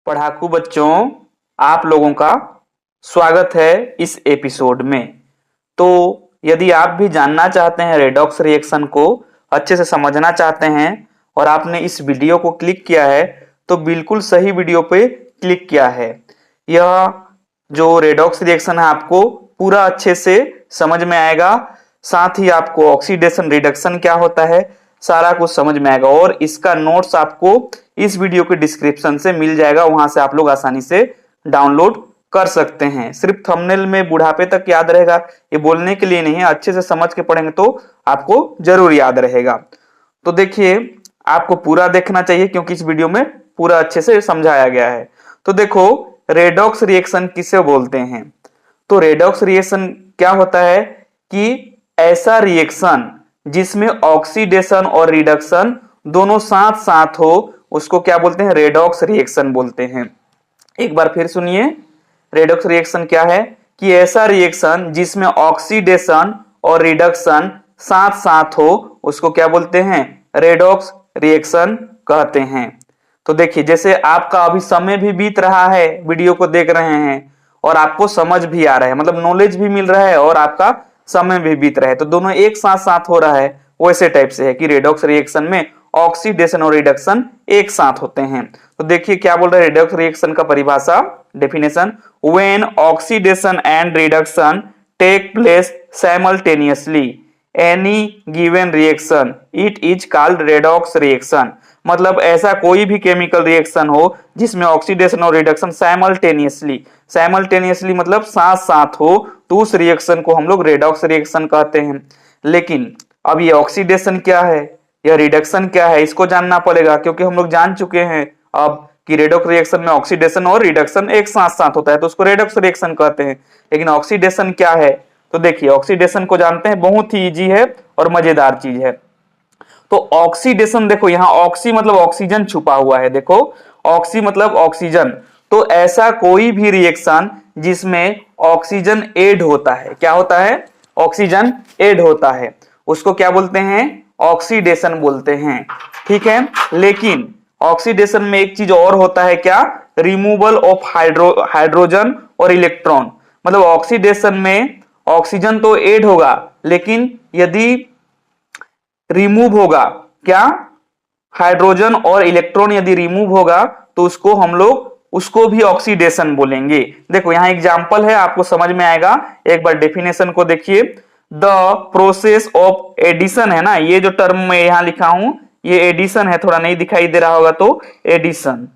पढ़ाकू बच्चों, आप लोगों का स्वागत है इस एपिसोड में। तो यदि आप भी जानना चाहते हैं, रेडॉक्स रिएक्शन को अच्छे से समझना चाहते हैं और आपने इस वीडियो को क्लिक किया है तो बिल्कुल सही वीडियो पे क्लिक किया है। यह जो रेडॉक्स रिएक्शन है आपको पूरा अच्छे से समझ में आएगा, साथ ही आपको ऑक्सीडेशन रिडक्शन क्या होता है सारा कुछ समझ में आएगा और इसका नोट्स आपको इस वीडियो के डिस्क्रिप्शन से मिल जाएगा, वहां से आप लोग आसानी से डाउनलोड कर सकते हैं। सिर्फ थंबनेल में बुढ़ापे तक याद रहेगा, ये बोलने के लिए नहीं है, अच्छे से समझ के पढ़ेंगे तो आपको जरूर याद रहेगा। तो देखिए, आपको पूरा देखना चाहिए क्योंकि इस वीडियो में पूरा अच्छे से समझाया गया है। तो देखो, रेडॉक्स रिएक्शन किसे बोलते हैं? तो रेडॉक्स रिएक्शन क्या होता है कि ऐसा रिएक्शन जिसमें ऑक्सीडेशन और रिडक्शन दोनों साथ साथ हो उसको क्या बोलते हैं? रेडॉक्स रिएक्शन बोलते हैं। एक बार फिर सुनिए, रेडॉक्स रिएक्शन क्या है कि ऐसा रिएक्शन जिसमें ऑक्सीडेशन और रिडक्शन साथ साथ हो उसको क्या बोलते हैं? रेडॉक्स रिएक्शन कहते हैं। तो देखिए, जैसे आपका अभी समय भी बीत रहा है, वीडियो को देख रहे हैं और आपको समझ भी आ रहा है, मतलब नॉलेज भी मिल रहा है और आपका समय भी बीत रहा है, तो दोनों एक साथ साथ हो रहा है। वैसे टाइप से है कि रेडॉक्स रिएक्शन में ऑक्सीडेशन और रिडक्शन एक साथ होते हैं। तो देखिए क्या बोल रहा है रेडॉक्स रिएक्शन का परिभाषा, definition, when oxidation and reduction take place simultaneously any given reaction it is called redox reaction. मतलब ऐसा कोई भी केमिकल रिएक्शन हो जिसमें ऑक्सीडेशन और रिडक्शन साइमल्टेनियसली मतलब साथ साथ हो तो उस रिएक्शन को हम लोग रेडॉक्स रिएक्शन कहते हैं। लेकिन अब ये ऑक्सीडेशन क्या है या रिडक्शन क्या है, इसको जानना पड़ेगा क्योंकि हम लोग जान चुके हैं अब कि रेडॉक्स रिएक्शन में ऑक्सीडेशन और रिडक्शन एक साथ साथ होता है तो उसको रेडॉक्स रिएक्शन कहते हैं। लेकिन ऑक्सीडेशन क्या है? तो देखिए, ऑक्सीडेशन को जानते हैं, बहुत ही इजी है और मजेदार चीज है। तो ऑक्सीडेशन, देखो यहाँ ऑक्सी मतलब ऑक्सीजन छुपा हुआ है, देखो ऑक्सी मतलब ऑक्सीजन। तो ऐसा कोई भी रिएक्शन जिसमें ऑक्सीजन ऐड होता है, क्या होता है? ऑक्सीजन ऐड होता है, उसको क्या बोलते हैं? ऑक्सीडेशन बोलते हैं। ठीक है, लेकिन ऑक्सीडेशन में एक चीज और होता है, क्या? रिमूवल ऑफ हाइड्रोजन और इलेक्ट्रॉन। मतलब ऑक्सीडेशन में ऑक्सीजन तो ऐड होगा लेकिन यदि रिमूव होगा, क्या? हाइड्रोजन और इलेक्ट्रॉन यदि रिमूव होगा तो उसको हम लोग उसको भी ऑक्सीडेशन बोलेंगे। देखो यहाँ एग्जांपल है, आपको समझ में आएगा। एक बार डेफिनेशन को देखिए, द प्रोसेस ऑफ एडिशन है ना, ये जो टर्म मैं यहां लिखा हूं ये एडिशन है, थोड़ा नहीं दिखाई दे रहा होगा तो addition,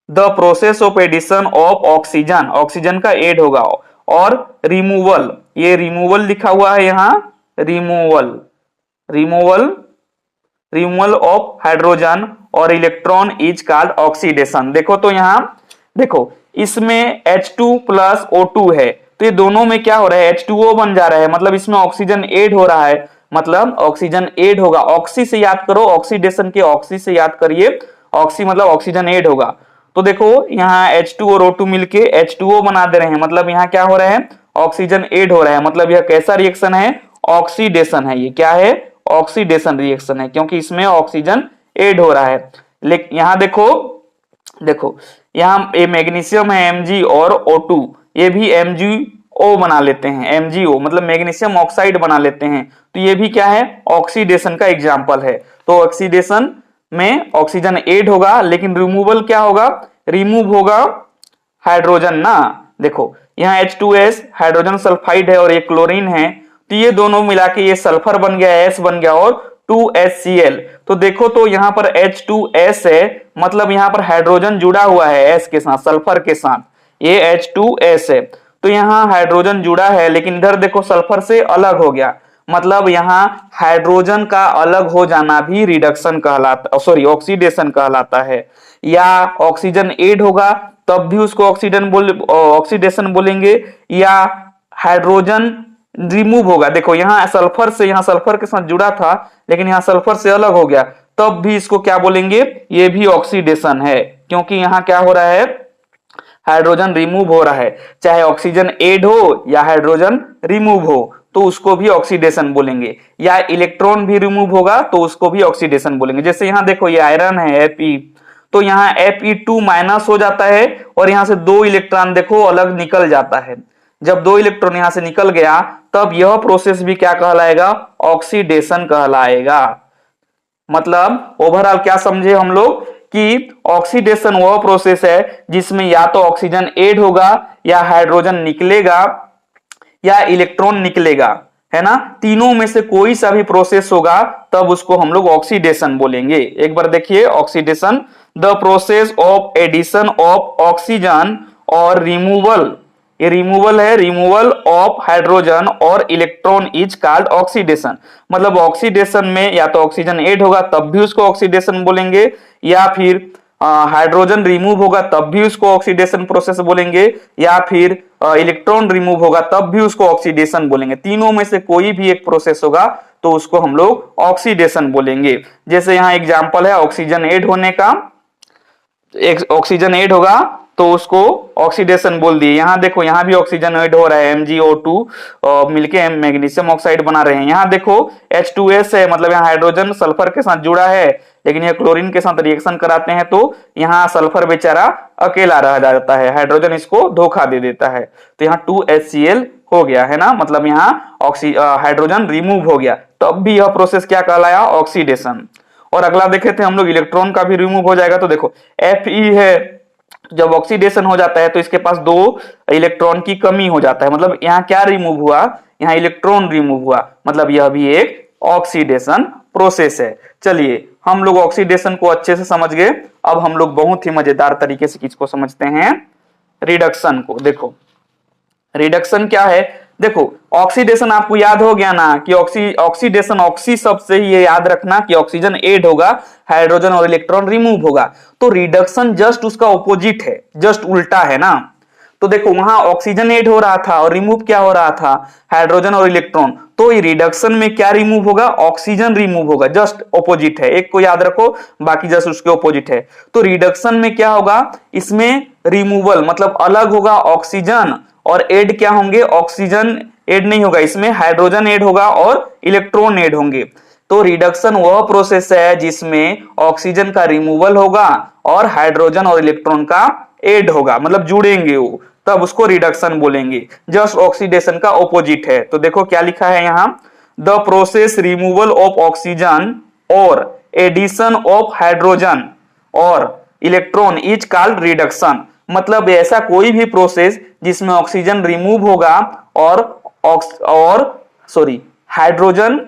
the process of addition of oxygen, oxygen का ऐड होगा, और रिमूवल, ये रिमूवल लिखा हुआ है यहाँ, रिमूवल रिमूवल ऑफ हाइड्रोजन और इलेक्ट्रॉन इज कॉल्ड ऑक्सीडेशन। देखो तो यहां देखो, इसमें H2 प्लस O2 है तो ये दोनों में क्या हो रहा है? H2O बन जा रहा है, मतलब इसमें ऑक्सीजन ऐड हो रहा है, मतलब ऑक्सीजन ऐड होगा। ऑक्सी से याद करो, ऑक्सीडेशन के ऑक्सी से याद करिए, ऑक्सी मतलब ऑक्सीजन ऐड होगा। तो देखो यहाँ H2 और O2 मिलके H2O बना दे रहे हैं, मतलब यहाँ क्या हो रहा है? ऑक्सीजन ऐड हो रहा है, मतलब यह कैसा रिएक्शन है? ऑक्सीडेशन है। ये क्या है? ऑक्सीडेशन रिएक्शन है क्योंकि इसमें ऑक्सीजन ऐड हो रहा है। लेकिन यहाँ देखो देखो यहाँ ये मैग्नीशियम है Mg और O2, ये भी MgO बना लेते हैं, MgO मतलब मैग्नीशियम ऑक्साइड बना लेते हैं, तो ये भी क्या है? ऑक्सीडेशन का एग्जाम्पल है। तो ऑक्सीडेशन में ऑक्सीजन ऐड होगा लेकिन रिमूवल क्या होगा? रिमूव होगा हाइड्रोजन ना। देखो यहाँ H2S हाइड्रोजन सल्फाइड है और ये क्लोरीन है, तो ये दोनों मिला के ये सल्फर बन गया, S बन गया और 2HCl। तो देखो तो यहाँ पर H2S है, मतलब यहाँ पर हाइड्रोजन जुड़ा हुआ है S के साथ, सल्फर के साथ, ये H2S है। तो यहाँ हाइड्रोजन जुड़ा है लेकिन इधर देखो सल्फर से अलग हो गया, मतलब यहाँ हाइड्रोजन का अलग हो जाना भी रिडक्शन कहलाता, सॉरी ऑक्सीडेशन कहलाता है। या ऑक्सीजन ऐड होगा तब भी उसको ऑक्सीडेशन बोलेंगे, या हाइड्रोजन रिमूव होगा, देखो यहाँ सल्फर से, यहाँ सल्फर के साथ जुड़ा था लेकिन यहाँ सल्फर से अलग हो गया, तब भी इसको क्या बोलेंगे? ये भी ऑक्सीडेशन है क्योंकि यहाँ क्या हो रहा है? हाइड्रोजन रिमूव हो रहा है। चाहे ऑक्सीजन ऐड हो या हाइड्रोजन रिमूव हो तो उसको भी ऑक्सीडेशन बोलेंगे, या इलेक्ट्रॉन भी रिमूव होगा तो उसको भी ऑक्सीडेशन बोलेंगे। जैसे यहाँ देखो ये आयरन है Fe, तो यहाँ Fe2 माइनस हो जाता है और यहाँ से 2 इलेक्ट्रॉन देखो अलग निकल जाता है। जब 2 इलेक्ट्रॉन यहाँ से निकल गया तब यह प्रोसेस भी क्या कहलाएगा, ऑक्सीडेशन कहलाएगा। मतलब ओवरऑल क्या समझे हम लोग कि ऑक्सीडेशन वह प्रोसेस है जिसमें या तो ऑक्सीजन ऐड होगा या हाइड्रोजन निकलेगा या इलेक्ट्रॉन निकलेगा, है ना। तीनों में से कोई सा भी प्रोसेस होगा तब उसको हम लोग ऑक्सीडेशन बोलेंगे। एक बार देखिए oxidation, the process of addition of oxygen और रिमूवल, ये रिमूवल है, रिमूवल ऑफ हाइड्रोजन और इलेक्ट्रॉन इज कॉल्ड ऑक्सीडेशन। मतलब ऑक्सीडेशन में या तो ऑक्सीजन ऐड होगा तब भी उसको ऑक्सीडेशन बोलेंगे, या फिर हाइड्रोजन रिमूव होगा तब भी उसको ऑक्सीडेशन प्रोसेस बोलेंगे, या फिर इलेक्ट्रॉन रिमूव होगा तब भी उसको ऑक्सीडेशन बोलेंगे। तीनों में से कोई भी एक प्रोसेस होगा तो उसको हम लोग ऑक्सीडेशन बोलेंगे। जैसे यहाँ एग्जांपल है ऑक्सीजन ऐड होने का, एक ऑक्सीजन ऐड होगा तो उसको ऑक्सीडेशन बोल दिए। यहाँ देखो यहाँ भी ऑक्सीजन ऐड हो रहा है, MgO2 मिलके मैग्नीशियम ऑक्साइड बना रहे हैं। यहाँ देखो H2S है, मतलब यहाँ हाइड्रोजन सल्फर के साथ जुड़ा है, लेकिन ये क्लोरीन के साथ रिएक्शन कराते हैं तो यहाँ सल्फर बेचारा अकेला रह जाता है, हाइड्रोजन इसको धोखा दे देता है, तो यहाँ 2HCl हो गया, है ना। मतलब यहाँ हाइड्रोजन रिमूव हो गया, तब भी यह प्रोसेस क्या कहलाया, ऑक्सीडेशन। और अगला देखे थे हम लोग इलेक्ट्रॉन का भी रिमूव हो जाएगा, तो देखो Fe है, जब ऑक्सीडेशन हो जाता है तो इसके पास 2 इलेक्ट्रॉन की कमी हो जाता है। मतलब यहाँ क्या रिमूव हुआ, यहाँ इलेक्ट्रॉन रिमूव हुआ, मतलब यह भी एक ऑक्सीडेशन प्रोसेस है। चलिए हम लोग ऑक्सीडेशन को अच्छे से समझ गए। अब हम लोग बहुत ही मजेदार तरीके से किसको समझते हैं, रिडक्शन को। देखो रिडक्शन क्या है, देखो ऑक्सीडेशन आपको याद हो गया ना कि ऑक्सीडेशन, ऑक्सी शब्द से ही ये याद रखना कि ऑक्सीजन ऐड होगा, हाइड्रोजन और इलेक्ट्रॉन रिमूव होगा। तो रिडक्शन जस्ट उसका ऑपोजिट है, जस्ट उल्टा है ना। तो देखो वहां ऑक्सीजन ऐड हो रहा था और रिमूव क्या हो रहा था, हाइड्रोजन और इलेक्ट्रॉन। तो ये रिडक्शन में क्या रिमूव होगा, ऑक्सीजन रिमूव होगा, जस्ट ऑपोजिट है। एक को याद रखो, बाकी जस्ट उसके ऑपोजिट है। तो रिडक्शन में क्या होगा, इसमें रिमूवल मतलब अलग होगा ऑक्सीजन, और ऐड क्या होंगे, ऑक्सीजन ऐड नहीं होगा, इसमें हाइड्रोजन ऐड होगा और इलेक्ट्रॉन ऐड होंगे। तो रिडक्शन वह प्रोसेस है जिसमें ऑक्सीजन का रिमूवल होगा और हाइड्रोजन और इलेक्ट्रॉन का ऐड होगा, मतलब जुड़ेंगे वो, तब उसको रिडक्शन बोलेंगे। जस्ट ऑक्सीडेशन का ऑपोजिट है। तो देखो क्या लिखा है यहाँ, the process removal of oxygen और एडिशन ऑफ हाइड्रोजन और इलेक्ट्रॉन इज कॉल्ड रिडक्शन। मतलब ऐसा कोई भी प्रोसेस जिसमें ऑक्सीजन रिमूव होगा और हाइड्रोजन,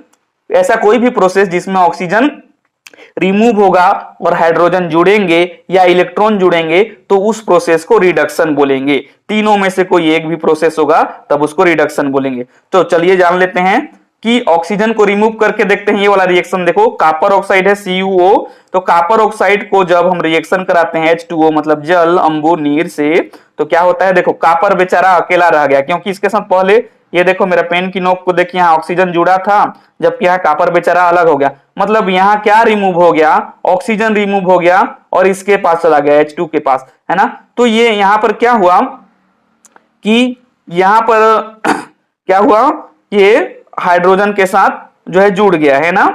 ऐसा कोई भी प्रोसेस जिसमें ऑक्सीजन रिमूव होगा और हाइड्रोजन जुड़ेंगे या इलेक्ट्रॉन जुड़ेंगे तो उस प्रोसेस को रिडक्शन बोलेंगे। तीनों में से कोई एक भी प्रोसेस होगा तब उसको रिडक्शन बोलेंगे। तो चलिए जान लेते हैं कि ऑक्सीजन को रिमूव करके देखते हैं। ये वाला रिएक्शन देखो, कॉपर ऑक्साइड है CuO, तो कॉपर ऑक्साइड को जब हम रिएक्शन कराते हैं H2O मतलब जल अम्बु नीर से, तो क्या होता है, देखो कॉपर बेचारा अकेला रह गया, क्योंकि इसके साथ पहले ये देखो मेरा पेन की नोक को देखिए, यहाँ ऑक्सीजन जुड़ा था, जबकि यहाँ कॉपर बेचारा अलग हो गया। मतलब यहाँ क्या रिमूव हो गया, ऑक्सीजन रिमूव हो गया और इसके पास चला गया H2 के पास, है ना। तो ये यहाँ पर क्या हुआ कि यहाँ पर क्या हुआ, ये हाइड्रोजन के साथ जो है जुड़ गया, है ना।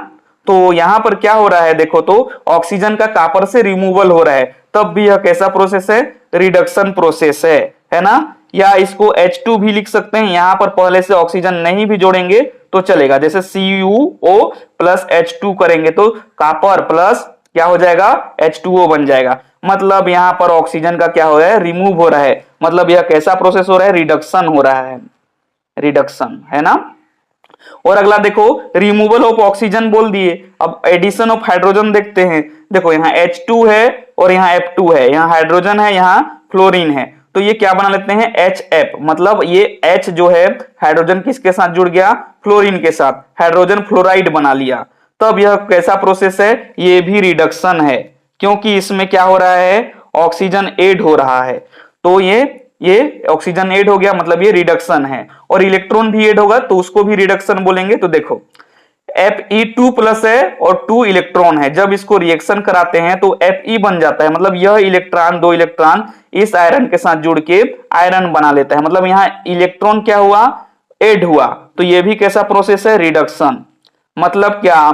तो यहां पर क्या हो रहा है, देखो तो ऑक्सीजन का कॉपर से रिमूवल हो रहा है, तब भी यह कैसा प्रोसेस है, रिडक्शन प्रोसेस है ना। या इसको H2 भी लिख सकते हैं, यहां पर पहले से ऑक्सीजन नहीं भी जोड़ेंगे तो चलेगा। जैसे CuO प्लस H2 करेंगे तो कॉपर प्लस क्या हो जाएगा, H2O बन जाएगा। मतलब यहां पर ऑक्सीजन का क्या हो रहा है, रिमूव हो रहा है। मतलब यह कैसा प्रोसेस हो रहा है, रिडक्शन हो रहा है, रिडक्शन, है ना। और अगला देखो रिमूवल ऑफ ऑक्सीजन बोल दिए, अब एडिशन ऑफ हाइड्रोजन देखते हैं। देखो यहाँ H2 है और यहाँ F2 है, यहाँ हाइड्रोजन है, यहाँ फ्लोरीन है, तो ये क्या बना लेते हैं, HF। मतलब ये H जो है हाइड्रोजन किसके साथ जुड़ गया, फ्लोरीन के साथ, हाइड्रोजन फ्लोराइड बना लिया। तब यह कैसा प्रोसेस है, ये भी रिडक्शन है, क्योंकि इसमें क्या हो रहा है, ऑक्सीजन ऐड हो रहा है। तो ये ऑक्सीजन ऐड हो गया, मतलब ये रिडक्शन है। और इलेक्ट्रॉन भी ऐड होगा तो उसको भी रिडक्शन बोलेंगे। तो देखो Fe2 प्लस है और 2 इलेक्ट्रॉन है, जब इसको रिएक्शन कराते हैं तो Fe बन जाता है। मतलब यह इलेक्ट्रॉन, 2 इलेक्ट्रॉन इस आयरन के साथ जुड़ के आयरन बना लेता है। मतलब यहाँ इलेक्ट्रॉन क्या हुआ, ऐड हुआ। तो ये भी कैसा प्रोसेस है, रिडक्शन। मतलब क्या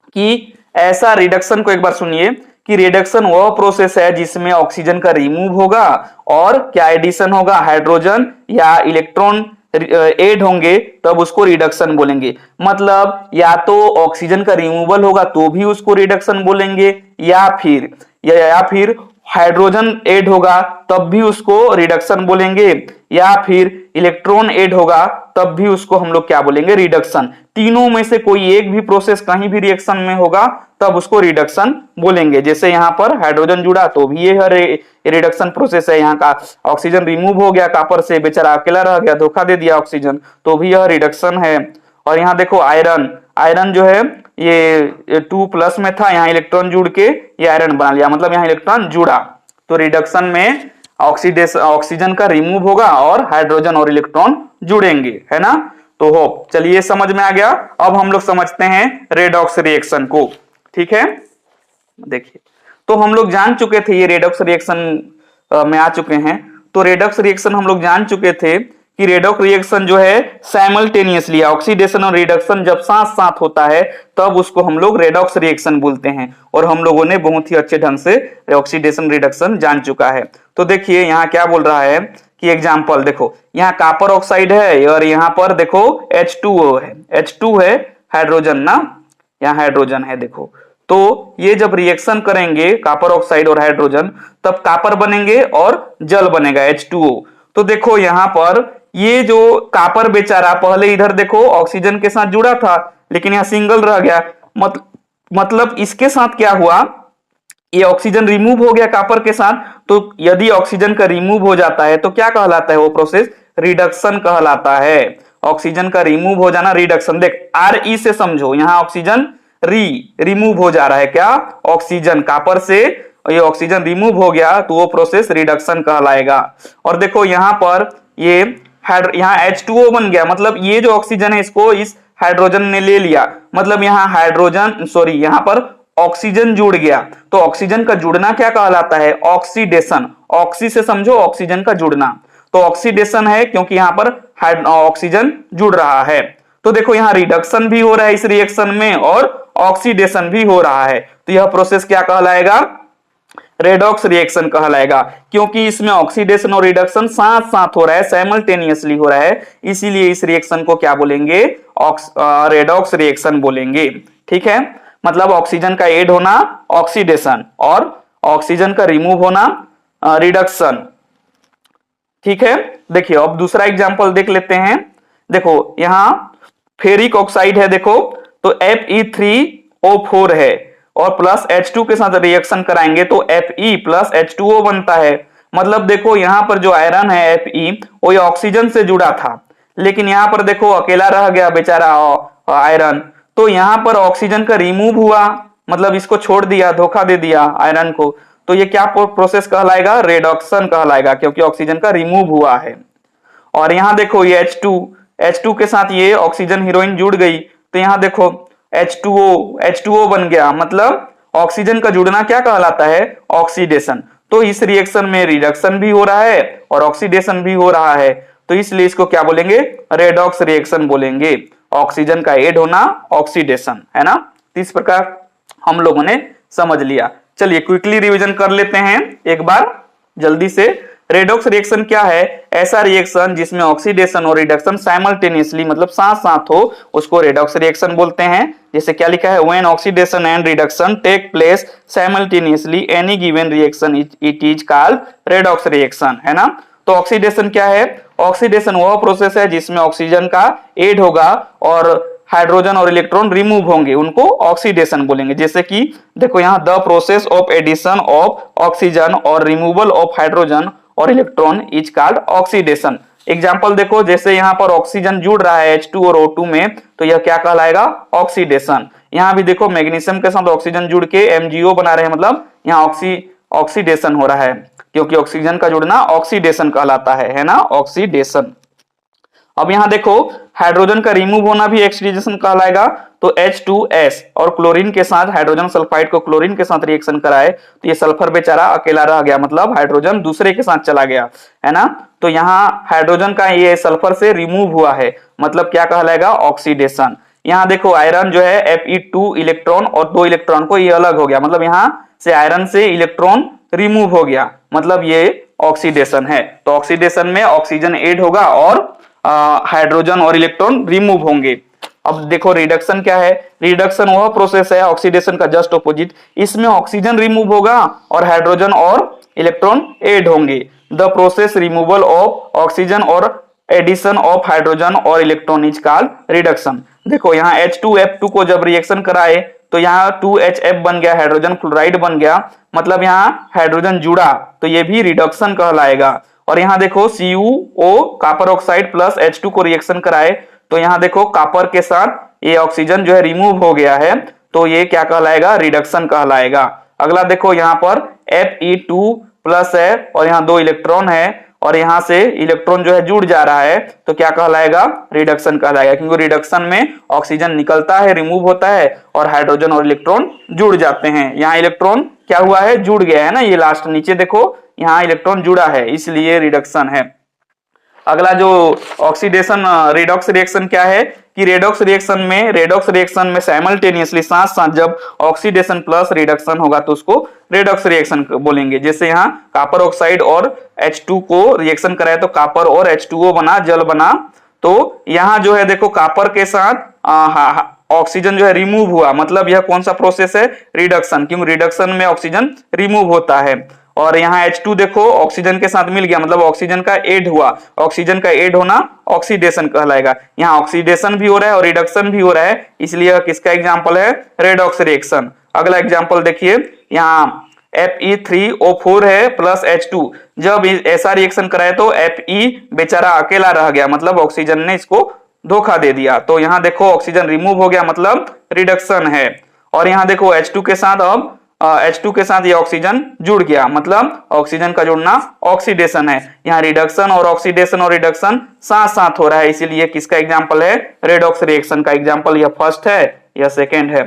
कि ऐसा रिडक्शन को एक बार सुनिए कि रिडक्शन वह प्रोसेस है जिसमें ऑक्सीजन का रिमूव होगा और क्या एडिशन होगा, हाइड्रोजन या इलेक्ट्रॉन ऐड होंगे, तब उसको रिडक्शन बोलेंगे। मतलब या तो ऑक्सीजन का रिमूवल होगा तो भी उसको रिडक्शन बोलेंगे, या फिर हाइड्रोजन ऐड होगा तब भी उसको रिडक्शन बोलेंगे, या फिर इलेक्ट्रॉन ऐड होगा तब भी उसको हम लोग क्या बोलेंगे, रिडक्शन। तीनों में से कोई एक भी प्रोसेस कहीं भी रिएक्शन में होगा तब उसको रिडक्शन बोलेंगे। जैसे यहाँ पर हाइड्रोजन जुड़ा तो भी ये रिडक्शन प्रोसेस है। यहाँ का ऑक्सीजन रिमूव हो गया कापर से, बेचारा अकेला रह गया, धोखा दे दिया ऑक्सीजन, तो भी यह रिडक्शन है। और यहाँ देखो आयरन जो है ये 2+ में था, यहाँ इलेक्ट्रॉन जुड़ के ये आयरन बना लिया, मतलब यहाँ इलेक्ट्रॉन जुड़ा, तो रिडक्शन में ऑक्सीजन का रिमूव होगा और हाइड्रोजन और इलेक्ट्रॉन जुड़ेंगे, है ना। तो होप चलिए समझ में आ गया। अब हम लोग समझते हैं रेडॉक्स रिएक्शन को, ठीक है। देखिए, तो हम लोग जान चुके थे ये रेडॉक्स रिएक्शन में आ चुके हैं। तो रेडॉक्स रिएक्शन हम लोग जान चुके थे कि रेडॉक्स रिएक्शन जो है साइमल्टेनियसली ऑक्सीडेशन और रिडक्शन जब साथ साथ होता है तब उसको हम लोग रेडॉक्स रिएक्शन बोलते हैं। और हम लोगों ने बहुत ही अच्छे ढंग से ऑक्सीडेशन रिडक्शन जान चुका है। तो देखिए यहाँ क्या बोल रहा है कि एग्जाम्पल देखो, यहाँ कॉपर ऑक्साइड है और यहाँ पर देखो H2O है, H2 है हाइड्रोजन ना, यहाँ हाइड्रोजन है देखो। तो ये जब रिएक्शन करेंगे कॉपर ऑक्साइड और हाइड्रोजन तब कॉपर बनेंगे और जल बनेगा H2O। तो देखो यहाँ पर ये जो कॉपर बेचारा पहले इधर देखो ऑक्सीजन के साथ जुड़ा था लेकिन यहाँ सिंगल रह गया, मतलब इसके साथ क्या हुआ, ये ऑक्सीजन रिमूव हो गया कॉपर के साथ। तो यदि ऑक्सीजन का रिमूव हो जाता है तो क्या कहलाता है वो प्रोसेस, रिडक्शन कहलाता है। ऑक्सीजन का रिमूव हो जाना रिडक्शन। देख RE से समझो, यहाँ ऑक्सीजन रिमूव हो जा रहा है, क्या ऑक्सीजन कॉपर से ये ऑक्सीजन रिमूव हो गया तो वो प्रोसेस रिडक्शन कहलाएगा। और देखो यहाँ पर ये यहाँ H2O बन गया, मतलब ये जो ऑक्सीजन है इसको इस हाइड्रोजन ने ले लिया, मतलब यहाँ यहाँ पर ऑक्सीजन जुड़ गया। तो ऑक्सीजन का जुड़ना क्या कहलाता है, ऑक्सीडेशन। ऑक्सी से समझो ऑक्सीजन का जुड़ना, तो ऑक्सीडेशन है क्योंकि यहाँ पर ऑक्सीजन जुड़ रहा है। तो देखो यहाँ रिडक्शन भी हो रहा है इस रिएक्शन में और ऑक्सीडेशन भी हो रहा है, तो यह प्रोसेस क्या कहलाएगा, रेडॉक्स रिएक्शन कहलाएगा। क्योंकि इसमें ऑक्सीडेशन और रिडक्शन साथ साथ हो रहा है, साइमल्टेनियसली हो रहा है, इसीलिए इस रिएक्शन को क्या बोलेंगे, रेडॉक्स रिएक्शन बोलेंगे। ठीक है, मतलब ऑक्सीजन का ऐड होना ऑक्सीडेशन और ऑक्सीजन का रिमूव होना रिडक्शन। ठीक है, देखिए अब दूसरा एग्जांपल देख लेते हैं। देखो यहां फेरिक ऑक्साइड है, देखो तो Fe3O4 है और प्लस H2 के साथ रिएक्शन कराएंगे तो Fe प्लस H2O बनता है। मतलब देखो यहाँ पर जो आयरन है Fe वो ऑक्सीजन से जुड़ा था, लेकिन यहाँ पर देखो अकेला रह गया बेचारा आयरन, तो यहाँ पर ऑक्सीजन का रिमूव हुआ, मतलब इसको छोड़ दिया, धोखा दे दिया आयरन को, तो ये क्या प्रोसेस कहलाएगा, रेडक्शन कहलाएगा, क्योंकि ऑक्सीजन का रिमूव हुआ है। और यहाँ देखो ये H2 के साथ ये ऑक्सीजन हीरोइन जुड़ गई, तो यहाँ देखो H2O बन गया, मतलब ऑक्सीजन का जुड़ना क्या कहलाता है, ऑक्सीडेशन। तो इस रिएक्शन में रिडक्शन भी हो रहा है और ऑक्सीडेशन भी हो रहा है, तो इसलिए इसको क्या बोलेंगे, रेडॉक्स रिएक्शन बोलेंगे। ऑक्सीजन का ऐड होना ऑक्सीडेशन, है ना। तो इस प्रकार हम लोगों ने समझ लिया। चलिए क्विकली रिवीजन कर लेते हैं एक बार जल्दी से। रेडॉक्स रिएक्शन क्या है, ऐसा रिएक्शन जिसमें ऑक्सीडेशन और रिडक्शन साइमल्टेनियसली मतलब साथ साथ हो उसको रेडॉक्स रिएक्शन बोलते हैं। जैसे क्या लिखा है, when oxidation and reduction take place simultaneously any given reaction it is called redox reaction, है ना। तो ऑक्सीडेशन क्या है, ऑक्सीडेशन वह प्रोसेस है जिसमें ऑक्सीजन का ऐड होगा और हाइड्रोजन और इलेक्ट्रॉन रिमूव होंगे, उनको ऑक्सीडेशन बोलेंगे। जैसे कि देखो यहाँ the process of addition of oxygen और रिमूवल ऑफ हाइड्रोजन और electron is called oxidation. Example देखो, जैसे यहाँ पर ऑक्सीजन जुड़ रहा है H2 और O2 में, तो यह क्या कहलाएगा, ऑक्सीडेशन। यहाँ भी देखो मैग्नीशियम के साथ ऑक्सीजन जुड़ के MgO बना रहे हैं, मतलब यहाँ ऑक्सीडेशन हो रहा है, क्योंकि ऑक्सीजन का जुड़ना ऑक्सीडेशन कहलाता है ना, ऑक्सीडेशन। अब यहाँ देखो हाइड्रोजन का रिमूव होना भी ऑक्सीडेशन कहलाएगा। तो H2S और क्लोरीन के साथ हाइड्रोजन सल्फाइड को क्लोरीन के साथ रिएक्शन कराए तो ये सल्फर बेचारा अकेला रह गया, मतलब हाइड्रोजन दूसरे के साथ चला गया, है ना। तो यहाँ हाइड्रोजन का ये सल्फर से रिमूव हुआ है, मतलब क्या कहलाएगा, ऑक्सीडेशन। यहाँ देखो आयरन जो है Fe2 इलेक्ट्रॉन और 2 इलेक्ट्रॉन को ये अलग हो गया, मतलब यहाँ से आयरन से इलेक्ट्रॉन रिमूव हो गया, मतलब ये ऑक्सीडेशन है। तो ऑक्सीडेशन में ऑक्सीजन ऐड होगा और हाइड्रोजन और इलेक्ट्रॉन रिमूव होंगे। अब देखो रिडक्शन क्या है, रिडक्शन वह प्रोसेस है ऑक्सीडेशन का जस्ट ऑपोजिट, इसमें ऑक्सीजन रिमूव होगा और हाइड्रोजन और इलेक्ट्रॉन ऐड होंगे। The process removal of oxygen और एडिशन ऑफ हाइड्रोजन और इलेक्ट्रॉन इज कॉल्ड रिडक्शन। देखो यहाँ H2F2 को जब रिएक्शन कराए तो यहाँ 2HF बन गया, हाइड्रोजन क्लोराइड बन गया, मतलब यहाँ हाइड्रोजन जुड़ा, तो ये भी रिडक्शन कहलाएगा। और यहाँ देखो CuO copper oxide plus H2 को रिएक्शन कराए तो यहाँ देखो कॉपर के साथ ये ऑक्सीजन जो है रिमूव हो गया है, तो ये क्या कहलाएगा, रिडक्शन कहलाएगा। अगला देखो यहाँ पर Fe2 प्लस है और यहाँ 2 इलेक्ट्रॉन है और यहाँ से इलेक्ट्रॉन जो है जुड़ जा रहा है, तो क्या कहलाएगा, रिडक्शन कहलाएगा, क्योंकि रिडक्शन में ऑक्सीजन निकलता है, रिमूव होता है और हाइड्रोजन और इलेक्ट्रॉन जुड़ जाते हैं। यहाँ इलेक्ट्रॉन क्या हुआ है, जुड़ गया है ना, ये लास्ट नीचे देखो यहाँ इलेक्ट्रॉन जुड़ा है, इसलिए रिडक्शन है। अगला जो ऑक्सीडेशन रेडॉक्स रिएक्शन क्या है कि रेडॉक्स रिएक्शन में साइमल्टेनियसली साथ साथ जब ऑक्सीडेशन प्लस रिडक्शन होगा तो उसको रेडॉक्स रिएक्शन बोलेंगे। जैसे यहाँ कॉपर ऑक्साइड और H2 को रिएक्शन कराए तो कॉपर और H2O बना, जल बना, तो यहाँ जो है देखो कॉपर के साथ ऑक्सीजन जो है रिमूव हुआ, मतलब यह कौन सा प्रोसेस है, रिडक्शन, क्योंकि रिडक्शन में ऑक्सीजन रिमूव होता है। और यहाँ H2 देखो ऑक्सीजन के साथ मिल गया, मतलब ऑक्सीजन का ऐड हुआ, ऑक्सीजन का ऐड होना ऑक्सीडेशन कहलाएगा। यहाँ ऑक्सीडेशन भी हो रहा है और रिडक्शन भी हो रहा है, इसलिए किसका एग्जांपल है, रेडॉक्स रिएक्शन। अगला एग्जांपल देखिए, यहाँ Fe3O4 है प्लस H2, जब ऐसा रिएक्शन कराए तो Fe बेचारा अकेला रह गया, मतलब ऑक्सीजन ने इसको धोखा दे दिया, तो यहाँ देखो ऑक्सीजन रिमूव हो गया, मतलब रिडक्शन है। और यहाँ देखो H2 के साथ अब H2 के साथ ये ऑक्सीजन जुड़ गया, मतलब ऑक्सीजन का जुड़ना ऑक्सीडेशन है। यहाँ रिडक्शन और ऑक्सीडेशन और रिडक्शन साथ साथ हो रहा है, इसीलिए किसका एग्जांपल है, रेडॉक्स रिएक्शन का एग्जांपल। यह फर्स्ट है या सेकेंड है।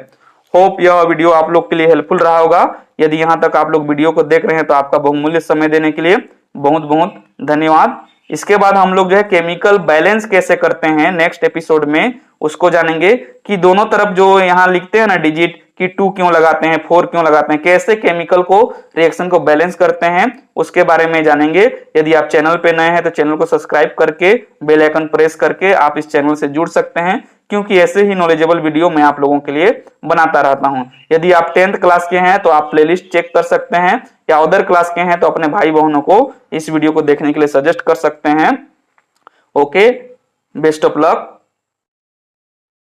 होप यह वीडियो आप लोग के लिए हेल्पफुल रहा होगा। यदि यहाँ तक आप लोग वीडियो को देख रहे हैं तो आपका बहुमूल्य समय देने के लिए बहुत बहुत धन्यवाद। इसके बाद हम लोग जो है केमिकल बैलेंस कैसे करते हैं नेक्स्ट एपिसोड में उसको जानेंगे, कि दोनों तरफ जो यहाँ लिखते हैं ना डिजिट कि 2 क्यों लगाते हैं, 4 क्यों लगाते हैं, कैसे केमिकल को रिएक्शन को बैलेंस करते हैं उसके बारे में जानेंगे। यदि आप चैनल पे नए हैं तो चैनल को सब्सक्राइब करके बेल आइकन प्रेस करके आप इस चैनल से जुड़ सकते हैं, क्योंकि ऐसे ही नॉलेजेबल वीडियो मैं आप लोगों के लिए बनाता रहता हूं। यदि आप 10th क्लास के हैं तो आप प्लेलिस्ट चेक कर सकते हैं, या अदर क्लास के हैं तो अपने भाई बहनों को इस वीडियो को देखने के लिए सजेस्ट कर सकते हैं। Okay, best of luck.